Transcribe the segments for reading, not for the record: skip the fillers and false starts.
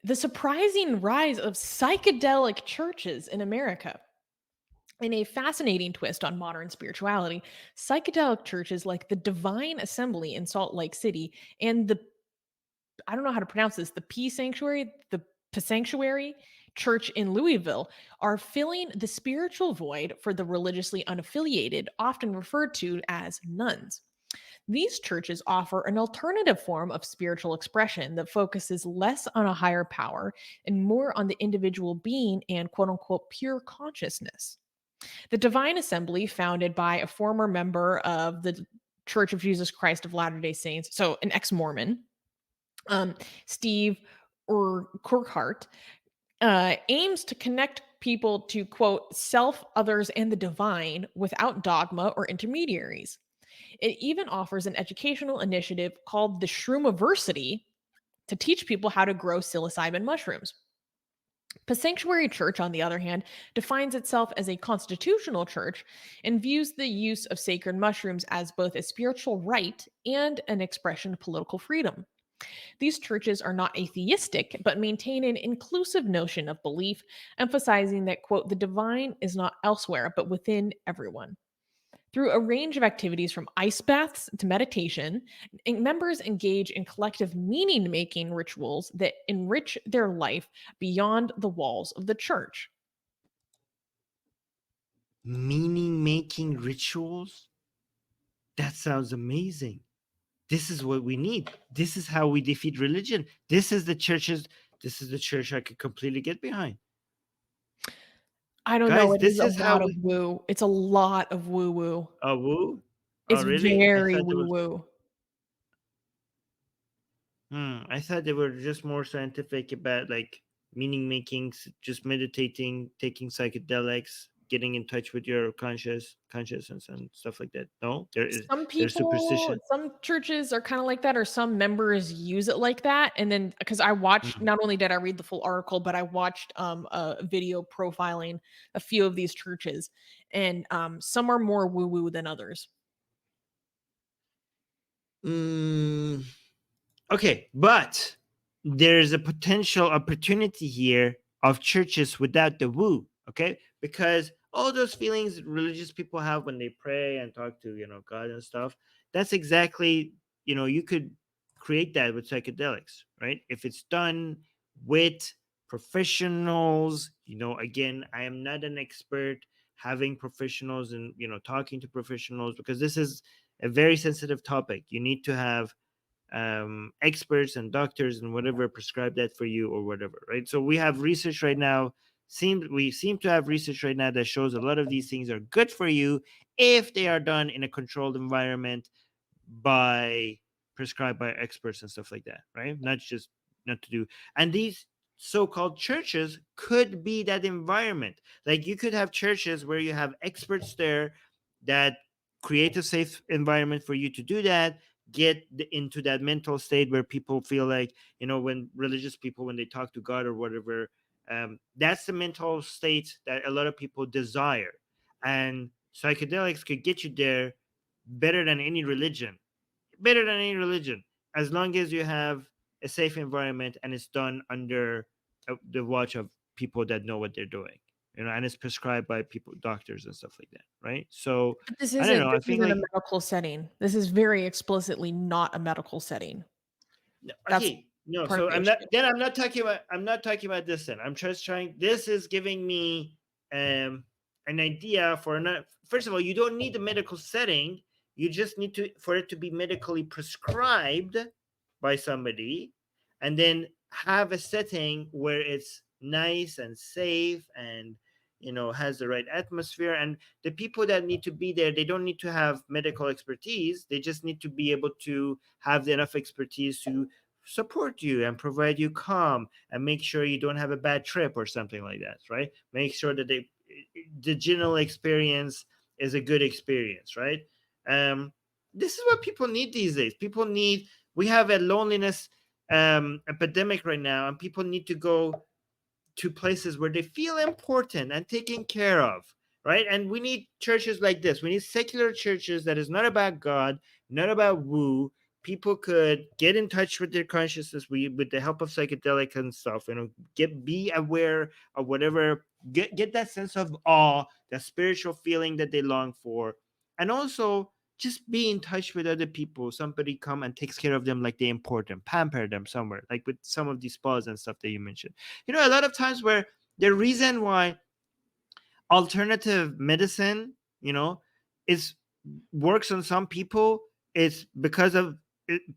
The surprising rise of psychedelic churches in America. In a fascinating twist on modern spirituality, psychedelic churches like the Divine Assembly in Salt Lake City and the I don't know how to pronounce this, the P Sanctuary Church in Louisville are filling the spiritual void for the religiously unaffiliated, often referred to as nuns. These churches offer an alternative form of spiritual expression that focuses less on a higher power and more on the individual being and quote unquote pure consciousness. The Divine Assembly, founded by a former member of the Church of Jesus Christ of Latter day Saints, so an ex Mormon, um, Steve or Kurkhart, aims to connect people to quote self, others, and the divine without dogma or intermediaries. It even offers an educational initiative called the Shroomiversity to teach people how to grow psilocybin mushrooms. The Sanctuary Church, on the other hand, defines itself as a constitutional church and views the use of sacred mushrooms as both a spiritual right and an expression of political freedom. These churches are not atheistic, but maintain an inclusive notion of belief, emphasizing that, quote, the divine is not elsewhere, but within everyone. Through a range of activities from ice baths to meditation, members engage in collective meaning making rituals that enrich their life beyond the walls of the church. Meaning making rituals? That sounds amazing. This is what we need. This is how we defeat religion. This is the church I could completely get behind. I don't know. Guys, It is this a is how lot of we woo. It's a lot of woo woo. oh woo? Oh It's really? very woo woo. I thought they were just more scientific about like meaning making, just meditating, taking psychedelics, getting in touch with your consciousness and stuff like that. No, Some there's people, superstition. some churches are kinda like that, or some members use it like that, and then because I watched Mm. not only did I read the full article, but I watched, a video profiling a few of these churches, and, some are more woo-woo than others. Mm, okay, but there's a potential opportunity here of churches without the woo, okay? Because all those feelings religious people have when they pray and talk to, God and stuff, that's exactly, you could create that with psychedelics, right? If it's done with professionals, again, I am not an expert having professionals and, talking to professionals because this is a very sensitive topic. You need to have experts and doctors and whatever prescribe that for you or whatever, right? So we have research right now. We seem to have research right now that shows a lot of these things are good for you if they are done in a controlled environment by prescribed by experts and stuff like that, right? Not to do. And these so-called churches could be that environment. Like you could have churches where you have experts there that create a safe environment for you to do that, into that mental state where people feel like, when religious people, when they talk to God or whatever, that's the mental state that a lot of people desire. And psychedelics could get you there better than any religion, better than any religion, as long as you have a safe environment and it's done under the watch of people that know what they're doing, and it's prescribed by people, doctors and stuff like that, right? So But this I don't isn't know. I this think isn't a like medical setting. This is very explicitly not a medical setting. no, That's okay, no. part of So the issue. I'm not talking about this. Then I'm just trying. This is giving me an idea for not. First of all, you don't need a medical setting. You just need to for it to be medically prescribed by somebody, and then have a setting where it's nice and safe and has the right atmosphere, and the people that need to be there, they don't need to have medical expertise. They just need to be able to have enough expertise to support you and provide you calm and make sure you don't have a bad trip or something like that, right? Make sure that the general experience is a good experience, right? um this is what people need these days. People need We have a loneliness epidemic right now, and people need to go to places where they feel important and taken care of, right? And we need churches like this. We need secular churches that is not about God, not about woo, people could get in touch with their consciousness with the help of psychedelic and stuff, be aware of whatever, get that sense of awe, that spiritual feeling that they long for, and also just be in touch with other people. Somebody come and takes care of them like they important, pamper them somewhere, like with some of these spas and stuff that you mentioned. A lot of times where the reason why alternative medicine, is works on some people, is because of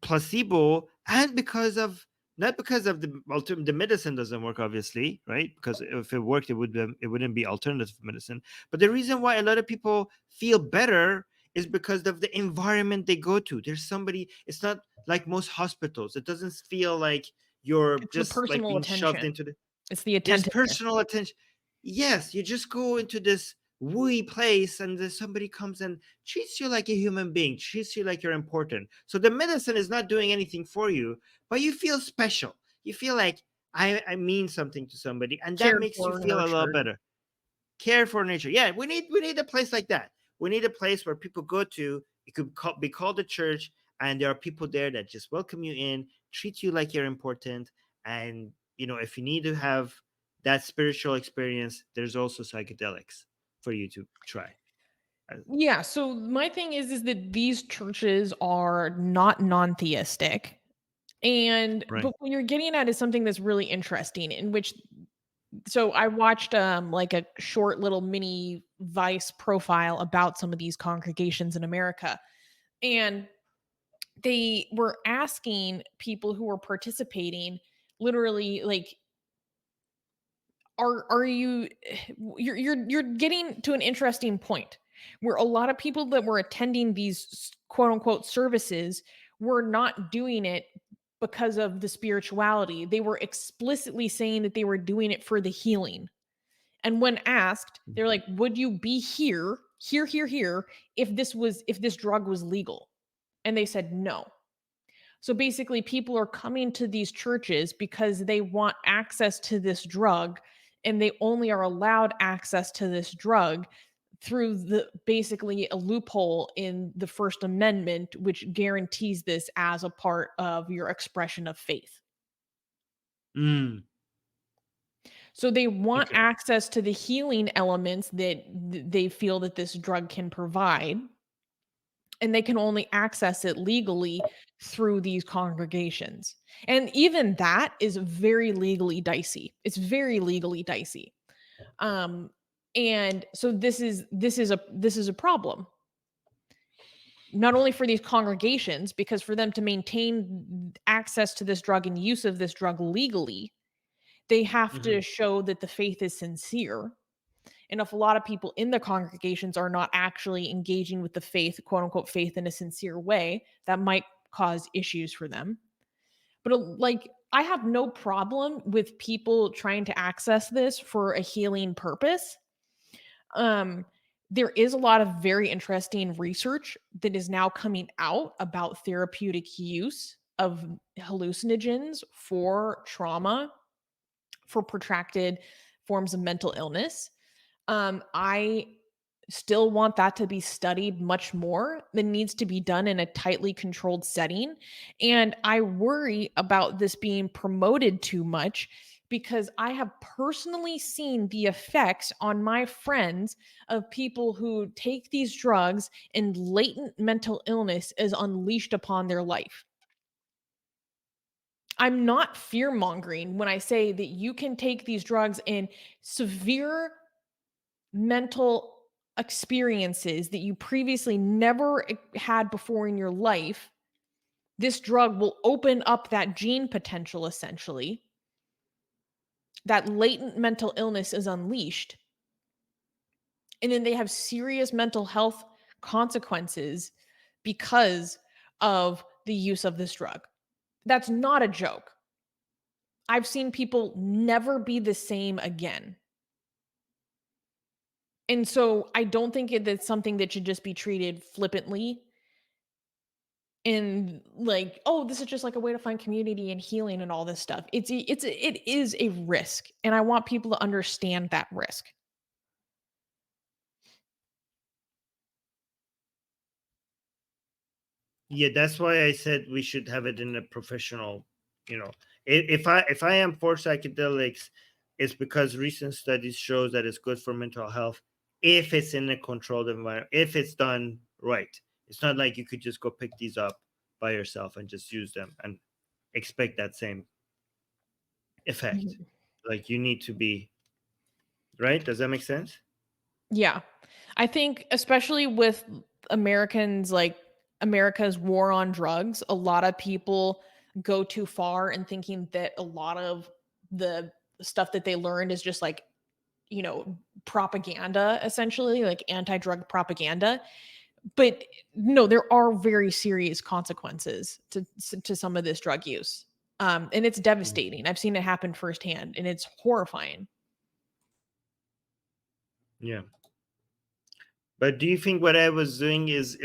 placebo, and because of, not because of the medicine doesn't work, obviously, right? Because if it worked, it wouldn't be alternative medicine. But the reason why a lot of people feel better is because of the environment they go to. There's somebody. It's not like most hospitals. It doesn't feel like you're It's the just like personal being shoved attention. into the. It's the There's attentiveness. personal attention. Yes, you just go into this wooey place, and then somebody comes and treats you like a human being, treats you like you're important. So the medicine is not doing anything for you, but you feel special. You feel like I mean something to somebody, and that Cared makes you for, feel a lot nurtured. better. Care for nature. Yeah, we need a place like that. We need a place where people go to. It could be called a church, and there are people there that just welcome you in, treat you like you're important, and if you need to have that spiritual experience, there's also psychedelics for you to try. Yeah, so my thing is that these churches are not non-theistic. And Right. but what you're getting at is something that's really interesting, in which, so I watched like a short little mini Vice profile about some of these congregations in America. And they were asking people who were participating, literally, like, are you you're getting to an interesting point where a lot of people that were attending these quote unquote services were not doing it because of the spirituality. They were explicitly saying that they were doing it for the healing. And when asked, they're like, would you be here if this drug was legal? And they said no. So basically, people are coming to these churches because they want access to this drug, and they only are allowed access to this drug through the basically a loophole in the First Amendment, which guarantees this as a part of your expression of faith. Mm, So they want okay. access to the healing elements that they feel that this drug can provide, and they can only access it legally through these congregations. And even that is very legally dicey. It's very legally dicey. Um and so this is a problem, not only for these congregations, because for them to maintain access to this drug and use of this drug legally, they have Hmm. to show that the faith is sincere. And if a lot of people in the congregations are not actually engaging with the faith, quote unquote, faith in a sincere way, that might cause issues for them. But like, I have no problem with people trying to access this for a healing purpose. Um, there is a lot of very interesting research that is now coming out about therapeutic use of hallucinogens for trauma, for protracted forms of mental illness. I still want that to be studied much more. That needs to be done in a tightly controlled setting. And I worry about this being promoted too much, because I have personally seen the effects on my friends of people who take these drugs and latent mental illness is unleashed upon their life. I'm not fear mongering when I say that you can take these drugs and severe mental experiences that you previously never had before in your life. This drug will open up that gene potential, essentially. That latent mental illness is unleashed. And then they have serious mental health consequences because of the use of this drug. That's not a joke. I've seen people never be the same again. And so I don't think that's something that should just be treated flippantly, and like, oh, this is just like a way to find community and healing and all this stuff. It is a risk, and I want people to understand that risk. Yeah, that's why I said we should have it in a professional. You know, if I am for psychedelics, it's because recent studies shows that it's good for mental health if it's in a controlled environment, if it's done right. It's not like you could just go pick these up by yourself and just use them and expect that same effect. Mhm. Like you need to be right. Does that make sense? Yeah. I think especially with Americans, like America's war on drugs, a lot of people go too far in thinking that a lot of the stuff that they learned is just like, you know, propaganda, essentially, like anti-drug propaganda. But no, there are very serious consequences to some of this drug use. And it's Mhm. devastating. I've seen it happen firsthand and it's horrifying. Yeah. But do you think what I was doing is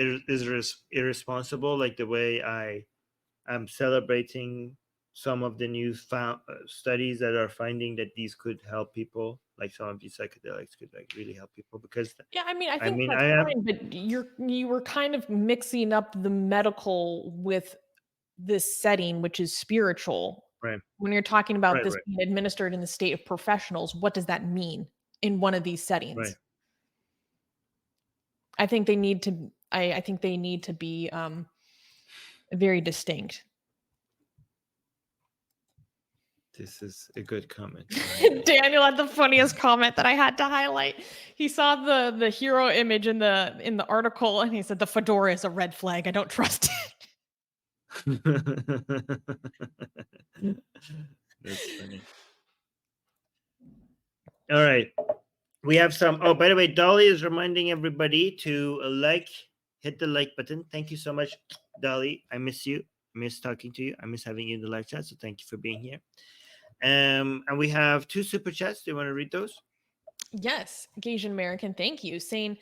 irresponsible, like the way I'm celebrating some of the new studies that are finding that these could help people, like some of these psychedelics could like really help people? Because Yeah, I mean, I I think mean, that's I am fine, but you were kind of mixing up the medical with this setting, which is spiritual. right, When you're talking about right, this right, being administered in the state of professionals, what does that mean in one of these right. settings? I think they need to I think they need to be very distinct. This is a good comment to highlight. Daniel had the funniest comment that I had to highlight. He saw the hero image in the article and he said the fedora is a red flag. I don't trust it. That's funny. All right. We have some. Oh, by the way, Dolly is reminding everybody to hit the like button. Thank you so much, Dolly. I miss you. I miss talking to you. I miss having you in the live chat. So thank you for being here. And we have two super chats. Do you want to read those? Yes, Asian American, thank you. Saying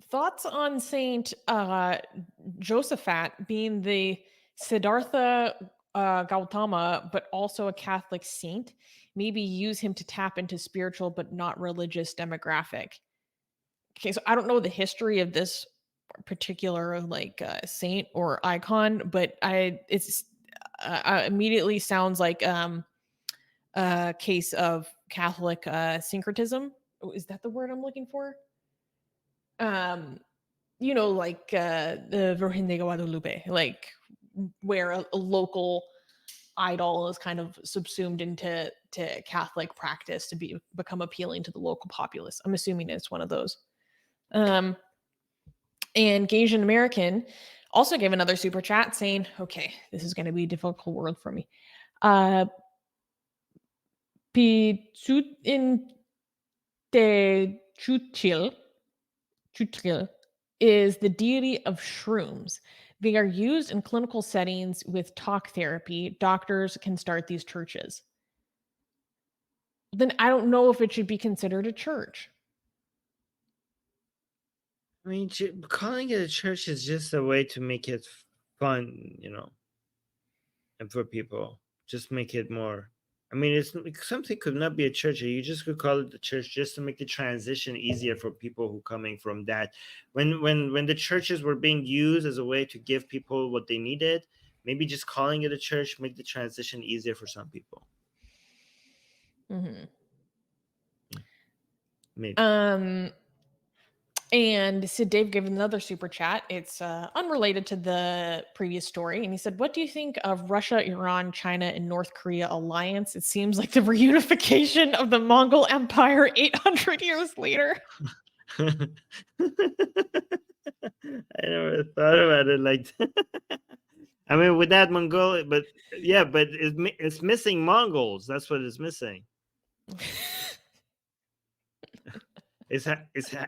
thoughts on Saint Josephat being the Siddhartha Gautama, but also a Catholic saint. Maybe use him to tap into spiritual but not religious demographic. Okay, so I don't know the history of this particular like saint or icon, but immediately sounds like a case of Catholic syncretism. Oh, is that the word I'm looking for? Um, you know, like the Virgen de Guadalupe, like where a local idol is kind of subsumed into Catholic practice to become appealing to the local populace. I'm assuming it's one of those. Um, and Gasian American also gave another super chat saying, "Okay, this is going to be a difficult word for me." Uh, in de Chutril is the deity of shrooms. They are used in clinical settings with talk therapy. Doctors can start these churches. Then I don't know if it should be considered a church. I mean, calling it a church is just a way to make it fun, and for people, just make it more. I mean, it's something could not be a church. You just could call it the church just to make the transition easier for people who coming from that. When the churches were being used as a way to give people what they needed, maybe just calling it a church make the transition easier for some people. Mhm. Yeah, maybe. Um, and Sid Dave gave another super chat. It's unrelated to the previous story. And he said, "What do you think of Russia, Iran, China, and North Korea alliance? It seems like the reunification of the Mongol Empire 800 years later." I never thought about it like that. I mean, with that Mongol, but yeah, but it's missing Mongols. That's what it's missing.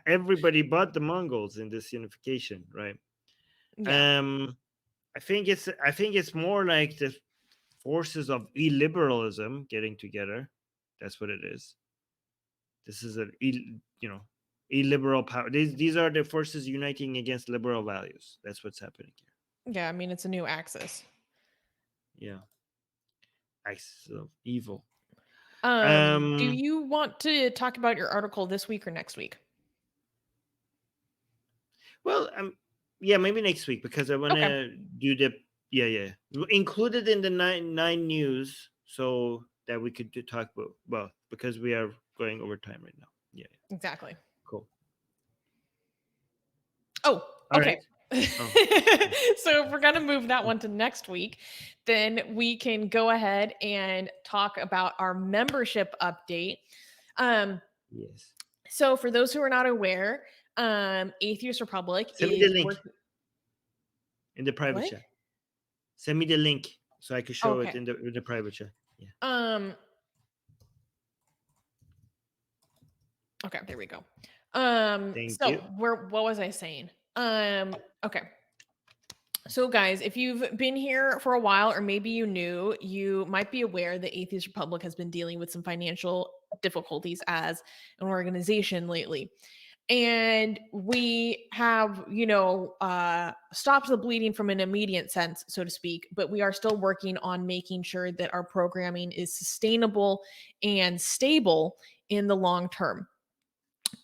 Everybody but the Mongols in this unification, right? Yeah. Um, I think it's more like the forces of illiberalism getting together. That's what it is. This is illiberal power. These are the forces uniting against liberal values. That's what's happening here. Yeah, I mean, it's a new axis. Yeah, axis of evil. Do Um, you want to talk about your article this week or next week? well, Yeah, maybe next week, because I want Okay. to do the, yeah, included in the nine news, so that we could talk about, well, because we are going over time right now. Yeah, Exactly. cool. Oh, All okay. right. Oh, yeah. So if we're going to move that one to next week, then we can go ahead and talk about our membership update. Um, Yes. so for those who are not aware, Atheist Republic Send me the is link working. in the private What? chat. Send me the link so I could show it Okay. in the private chat. Yeah. Um, okay, there we go. Thank So you. what was I saying? Okay. So, guys, if you've been here for a while, or maybe you knew, you might be aware that Atheist Republic has been dealing with some financial difficulties as an organization lately. And we have, stopped the bleeding from an immediate sense, so to speak, but we are still working on making sure that our programming is sustainable and stable in the long term.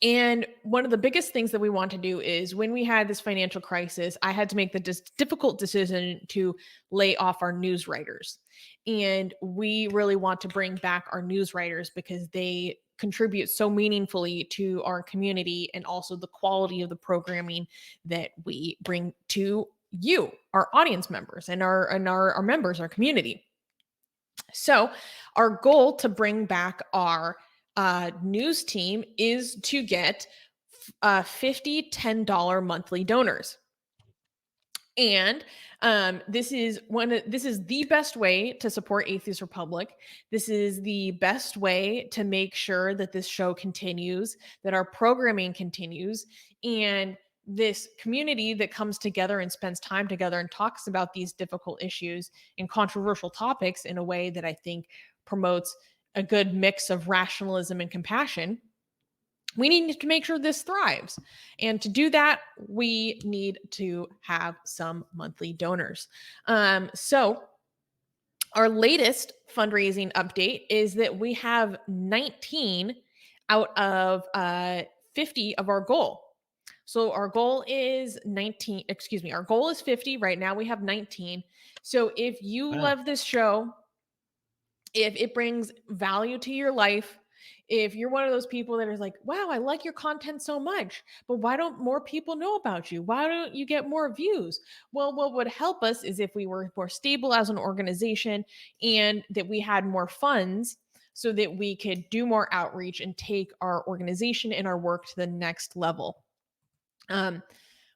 And one of the biggest things that we want to do is when we had this financial crisis, I had to make the difficult decision to lay off our news writers. And we really want to bring back our news writers because they contribute so meaningfully to our community and also the quality of the programming that we bring to you, our audience members, and our members, our community. So, our goal to bring back our news team is to get 50 $10 monthly donors. And this is the best way to support Atheist Republic. This is the best way to make sure that this show continues, that our programming continues, and this community that comes together and spends time together and talks about these difficult issues and controversial topics in a way that I think promotes a good mix of rationalism and compassion. We need to make sure this thrives. And to do that, we need to have some monthly donors. So, our latest fundraising update is that we have 19 out of 50 of our goal. So our goal is 19, excuse me, our goal is 50. Right now we have 19. So if you Wow. love this show, if it brings value to your life, if you're one of those people that is like, wow, I like your content so much, but why don't more people know about you? Why don't you get more views? Well, what would help us is if we were more stable as an organization and that we had more funds so that we could do more outreach and take our organization and our work to the next level. Um,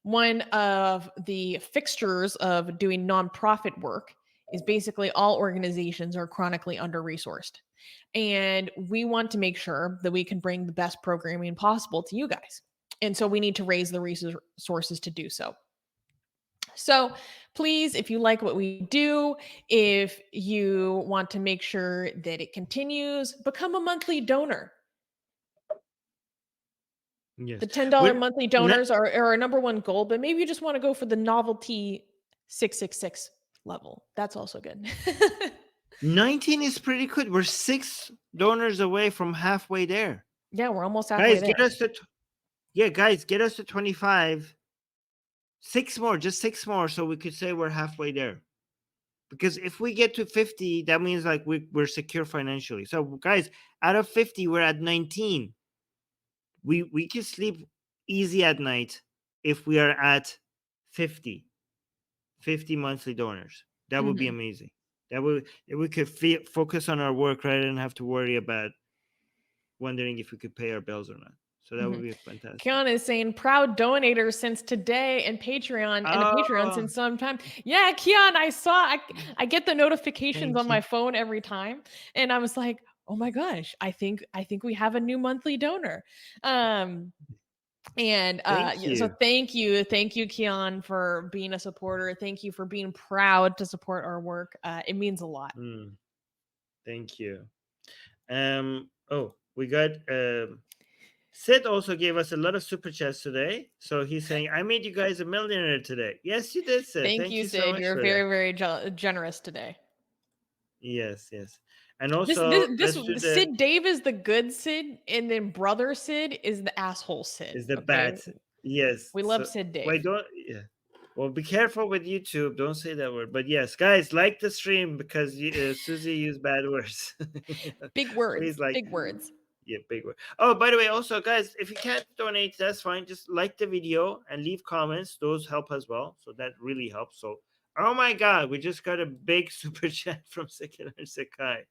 One of the fixtures of doing nonprofit work is basically all organizations are chronically under resourced. And we want to make sure that we can bring the best programming possible to you guys. And so we need to raise the resources to do so. So please, if you like what we do, if you want to make sure that it continues, become a monthly donor. Yes. The $10 When monthly ni- donors are our number one goal, but maybe you just want to go for the novelty 666 level. That's also good. 19 is pretty good. We're 6 donors away from halfway there. Yeah, we're almost halfway Guys, get there. us to yeah, guys, get us to 25. 6 more, just 6 more, so we could say we're halfway there. Because if we get to 50, that means like we're secure financially. So guys, out of 50, we're at 19. We can sleep easy at night if we are at 50 monthly donors. That would be Mhm. amazing. That would, if we could focus on our work rather than have to worry about wondering if we could pay our bills or not. So that would Mhm. be fantastic. Kiana is saying proud donator since today and Patreon and a Patreon Oh, since some time. Yeah, Kian, I get the notifications on thank my you. phone every time. And I was like, oh my gosh, I think we have a new monthly donor. Um And Thank yeah, so you. thank you, Kian, for being a supporter. Thank you for being proud to support our work. It means a lot. Mm, thank you. Oh, we got Sid also gave us a lot of super chats today. So he's saying, I made you guys a millionaire today. Yes, you did, Sid. Thank Thank you, you so Sid. much You're for that. very, very generous today. Yes, yes. And This also, this let's do this the Sid Dave is the good Sid, and then brother Sid is the asshole Sid. is the Okay, bad Sid. Yes. we love So Sid wait, Dave. don't yeah. Well, be careful with YouTube. Don't say that word. But yes, guys, like the stream because Susie used bad words. Big words. Please like. Big words. Yeah, big word. Oh, by the way, also, guys, if you can't donate, that's fine. Just like the video and leave comments. Those help as well. So that really helps. So, oh my God, we just got a big super chat from Secular Sakai.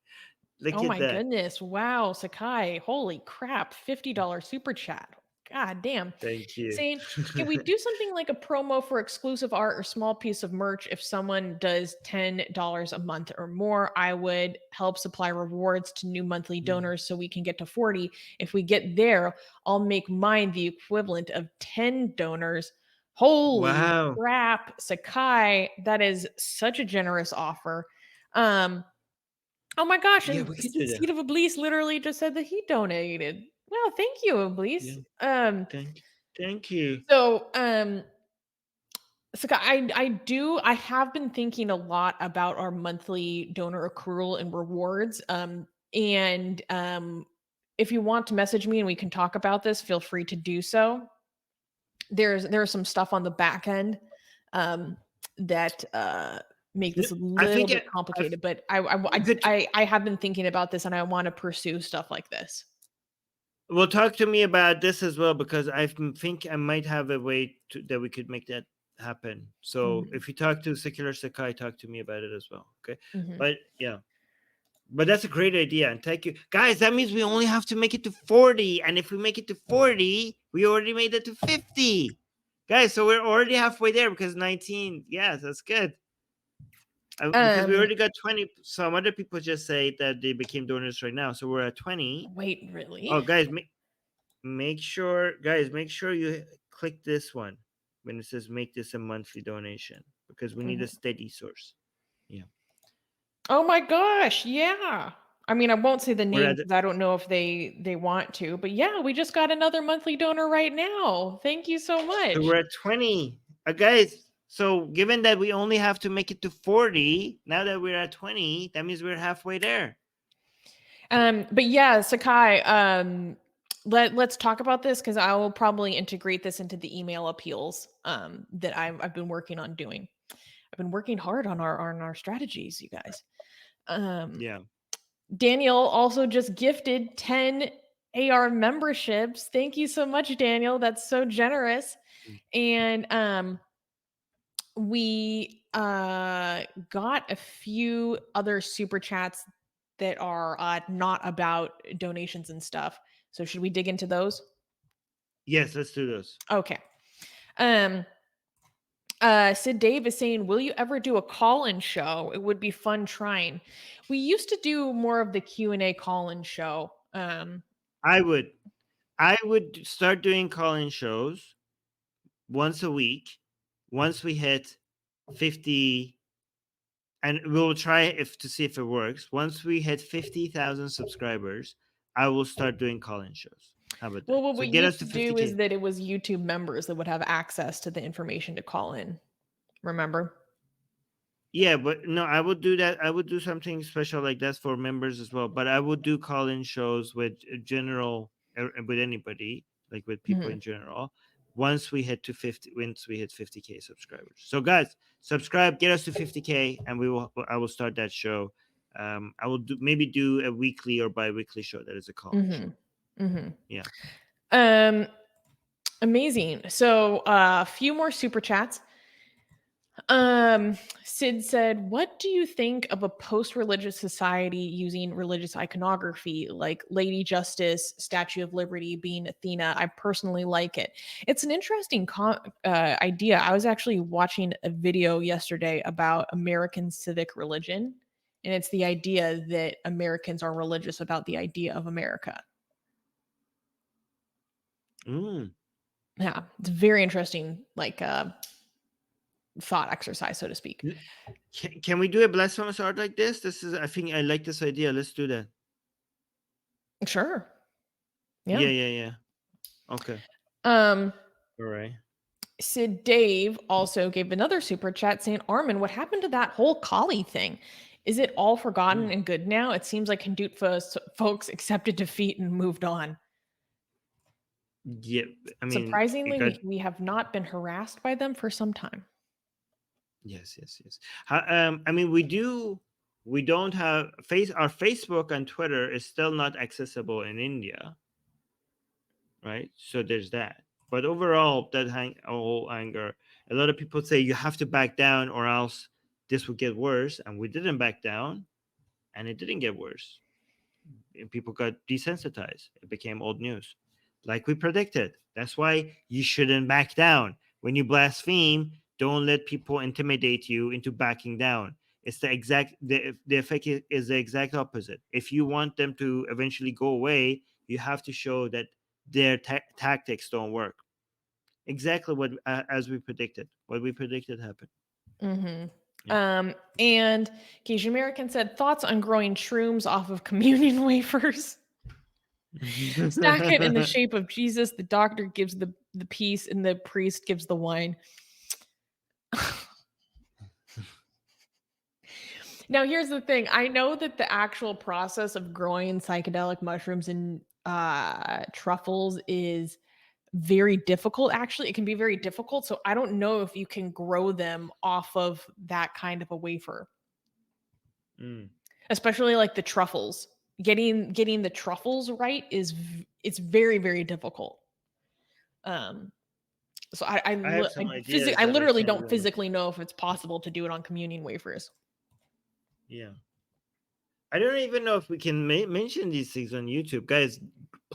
Look Oh at my that. goodness. Wow, Sakai. Holy crap. $50 super chat. God damn. Thank you. Saying, can we do something like a promo for exclusive art or small piece of merch if someone does $10 a month or more? I would help supply rewards to new monthly donors so we can get to 40. If we get there, I'll make mine the equivalent of 10 donors. Holy Wow. crap, Sakai, that is such a generous offer. Oh my gosh, Yeah, and we could do that. Seed of Iblis literally just said that he donated. Well, thank you, Iblis. Yeah. Thank you. So I have been thinking a lot about our monthly donor accrual and rewards. And if you want to message me and we can talk about this, feel free to do so. There's some stuff on the back end that make this a I little think bit complicated, but good. I have been thinking about this and I want to pursue stuff like this. Well, talk to me about this as well because I think I might have a way that we could make that happen. So Mhm, if you talk to Secular Sakai, talk to me about it as well. Okay. mhm. But yeah, but that's a great idea. And thank you. Guys, that means we only have to make it to 40. And if we make it to 40, we already made it to 50. Guys, so we're already halfway there because 19. Yes, that's good. Because we Um, already got 20. Some other people just say that they became donors right now. So we're at 20. wait, really? Oh, guys, make sure you click this one when it says make this a monthly donation because we need a Mhm. steady source. Yeah. Oh my gosh, yeah. I mean, I won't say the We're name at because I don't know if they want to, but yeah, we just got another monthly donor right now. Thank you so so much. we're at 20. Guys, so given that we only have to make it to 40, now that we're at 20, that means we're halfway there. But yeah, Sakai, let's talk about this because I will probably integrate this into the email appeals that I've been working on doing. I've been working hard on our strategies, you guys. Um, Yeah. Daniel also just gifted 10 AR memberships. Thank you so much, Daniel. That's so generous. And we got a few other super chats that are not about donations and stuff. So should we dig into those? Yes, let's do those. Okay. Um Sid Dave is saying, will you ever do a call-in show? It would be fun trying. We used to do more of the Q&A call-in show. I would start doing call-in shows once a week once we hit 50, and we'll try if to see if it works. Once we hit 50,000 subscribers, I will start doing call-in shows. How about Well, that? what So we get us used to to do is 50K. that it was YouTube members that would have access to the information to call in. Remember? Yeah, but no, I would do that. I would do something special like that for members as well. But I would do call-in shows with general, with anybody, like with people Mhm. in general. Once we hit 50K subscribers. So guys, subscribe, get us to 50K, and I will start that show. I will maybe do a weekly or bi-weekly show that is a call-in show. Mhm. Mhm. Yeah. Um Amazing. So, a few more super chats. Sid said, "What do you think of a post-religious society using religious iconography like Lady Justice, Statue of Liberty being Athena? I personally like it. It's an interesting idea. I was actually watching a video yesterday about American civic religion, and it's the idea that Americans are religious about the idea of America. Mm. Yeah, it's very interesting, like thought exercise, so to speak. Can we do a blasphemous art like this? I think I like this idea. Let's do that. Sure. Yeah. Yeah. Okay. Um, All right. Sid Dave also gave another super chat saying, Armin, what happened to that whole collie thing? Is it all forgotten Mm. and good now? It seems like Hindufa folks accepted defeat and moved on. Yeah, I mean, it Surprisingly, got we have not been harassed by them for some time. Yes, yes, yes. I mean, we don't have our Facebook and Twitter is still not accessible in India, right? So there's that. But overall, that whole anger, a lot of people say you have to back down or else this would get worse, and we didn't back down, and it didn't get worse. And people got desensitized. It became old news, like we predicted. That's why you shouldn't back down. When you blaspheme, don't let people intimidate you into backing down. It's the effect is the exact opposite. If you want them to eventually go away, you have to show that their tactics don't work. Exactly what as we predicted. What we predicted happened. Mm-hmm. Yeah. And Cajun American said thoughts on growing shrooms off of communion wafers. Stack it in the shape of Jesus. The doctor gives the peace, and the priest gives the wine. Now, here's the thing. I know that the actual process of growing psychedelic mushrooms and truffles is very difficult. Actually, it can be very difficult. So I don't know if you can grow them off of that kind of a wafer, Mm. especially like the truffles. Getting the truffles right it's very very difficult. Um, so I have some ideas I that I literally can't don't really. physically know if it's possible to do it on communion wafers. Yeah. I don't even know if we can mention these things on YouTube, guys.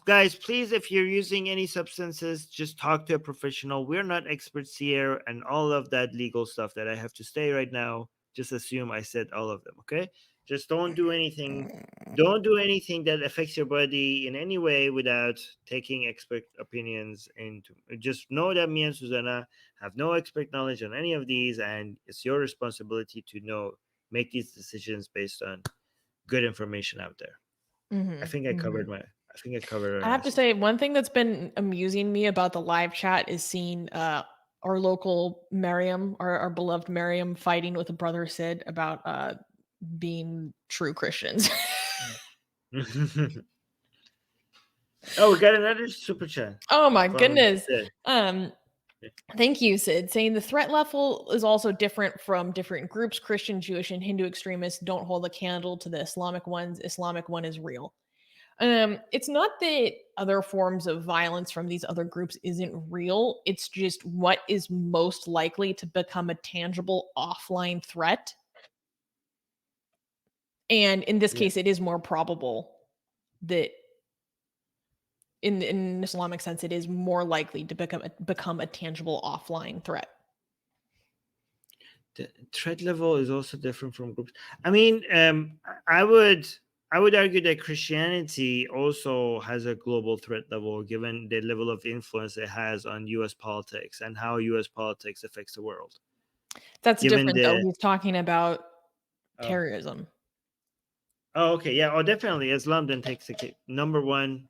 Guys, please, if you're using any substances, just talk to a professional. We're not experts here, and all of that legal stuff that I have to say right now. Just assume I said all of them. Okay, just don't do anything. Don't do anything that affects your body in any way without taking expert opinions into. Just know that me and Susanna have no expert knowledge on any of these, and it's your responsibility to make these decisions based on good information out there. I Mm-hmm, think I mm-hmm. covered my. I think I covered our I have to answers. say, one thing that's been amusing me about the live chat is seeing our local Miriam, our beloved Miriam, fighting with a brother Sid about being true Christians. Oh, we got another super chat Oh my from goodness. Sid. Um, Thank you, Sid. Saying the threat level is also different from different groups. Christian, Jewish, and Hindu extremists don't hold a candle to the Islamic ones. Islamic one is real. It's not that other forms of violence from these other groups isn't real. It's just what is most likely to become a tangible offline threat. And in this Yeah. case, it is more probable that in an Islamic sense, it is more likely to become a tangible offline threat. The threat level is also different from groups. I mean, I would I would argue that Christianity also has a global threat level, given the level of influence it has on U.S. politics and how U.S. politics affects the world. That's Given different, though. the He's talking about oh, terrorism. okay, yeah, oh, definitely, Islam then takes the number one,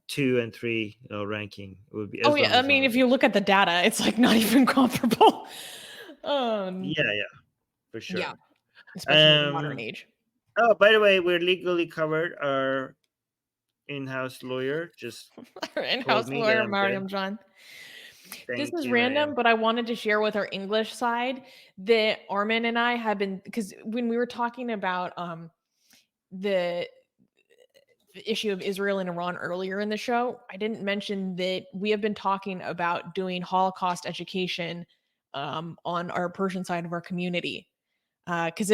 two, and three, ranking. It would be Oh yeah, Islam I is one mean, of if them. you look at the data, it's like not even comparable. Um, Yeah, yeah, for yeah, sure. especially in the modern Um. age. Oh, by the way, we're legally covered. Our in-house lawyer just Our told in-house me that lawyer, I'm good. Mariam John. This Thank is you, random, ma'am. but I wanted to share with our English side that Armin and I have been because when we were talking about the issue of Israel and Iran earlier in the show, I didn't mention that we have been talking about doing Holocaust education on our Persian side of our community because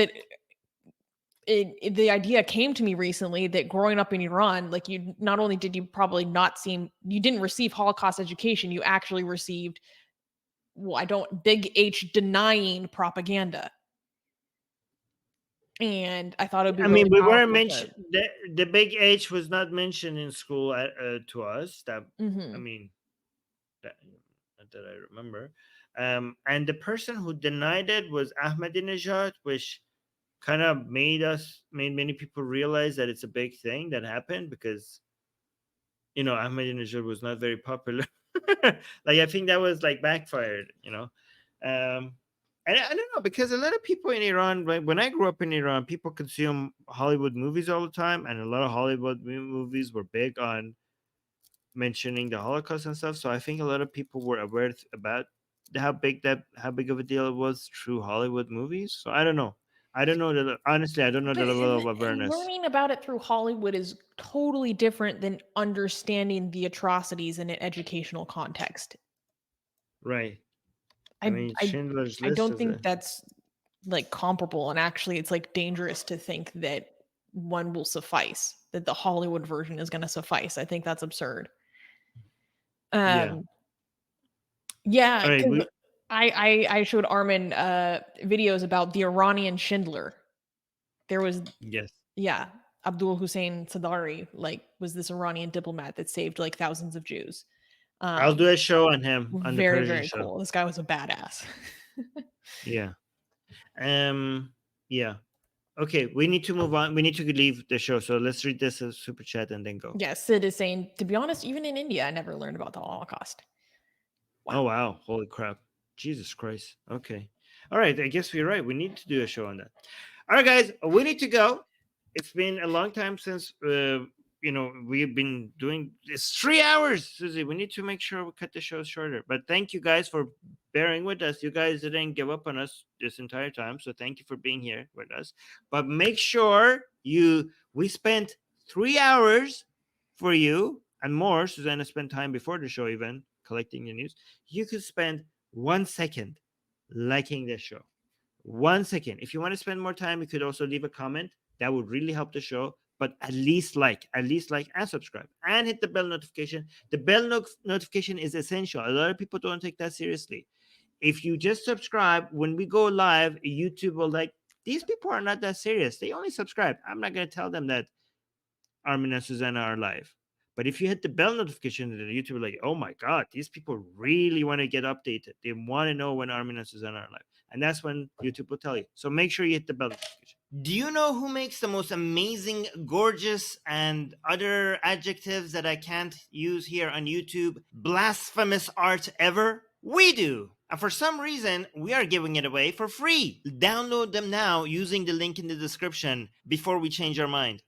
the idea came to me recently that growing up in Iran, like you not only did you probably not seem you didn't receive Holocaust education, you actually received well, I don't big H denying propaganda. And I thought it would be I mean, really we weren't powerful to mentioned. The big H was not mentioned in school to us. That I mhm. mean, that, not that I remember. And the person who denied it was Ahmadinejad, which kind of made many people realize that it's a big thing that happened because Ahmadinejad was not very popular. Like I think that was like backfired. And I don't know because a lot of people in Iran, like when I grew up in Iran, people consume Hollywood movies all the time, and a lot of Hollywood movies were big on mentioning the Holocaust and stuff. So I think a lot of people were aware about how big of a deal it was through Hollywood movies. So I don't know. I don't know that, honestly. I don't know the But level of and awareness. learning about it through Hollywood is totally different than understanding the atrocities in an educational context. Right. I I mean, I Schindler's I List don't is think that's, like, comparable, and actually, it's, like, dangerous to think that one will suffice, that the Hollywood version is gonna suffice. I think that's absurd. yeah. Um, yeah, All right. 'cause I showed Armin, videos about the Iranian Schindler. There was Yes. Yeah, Abdul Hussein Sadari, like, was this Iranian diplomat that saved, like, thousands of Jews. I'll do Um, a show on him on the very, Persian very show. cool. This guy was a badass. Yeah. Um. Yeah. Okay. We need to move on. We need to leave the show. So let's read this as super chat and then go. Yeah, Sid is saying, "To be honest, even in India, I never learned about the Holocaust." Oh Wow. wow! Holy crap! Jesus Christ. Okay. All right. I guess we're right. We need to do a show on that. All right, guys. We need to go. It's been a long time since we've been doing this. 3 hours, Susie. We need to make sure we cut the show shorter. But thank you guys for bearing with us. You guys didn't give up on us this entire time, so thank you for being here with us. But make sure we spent 3 hours for you and more. Susanna spent time before the show even collecting the news. You could spend 1 second liking the show. 1 second. If you want to spend more time, you could also leave a comment. That would really help the show. But at least like and subscribe and hit the bell notification. The bell notification is essential. A lot of people don't take that seriously. If you just subscribe, when we go live, YouTube will like, these people are not that serious. They only subscribe. I'm not going to tell them that Armin and Susanna are live. But if you hit the bell notification, the YouTube will like, oh my God, these people really want to get updated. They want to know when Armin and Susanna are live. And that's when YouTube will tell you. So make sure you hit the bell notification. Do you know who makes the most amazing, gorgeous, and other adjectives that I can't use here on YouTube, blasphemous art ever? We do. And for some reason, we are giving it away for free. Download them now using the link in the description before we change our mind.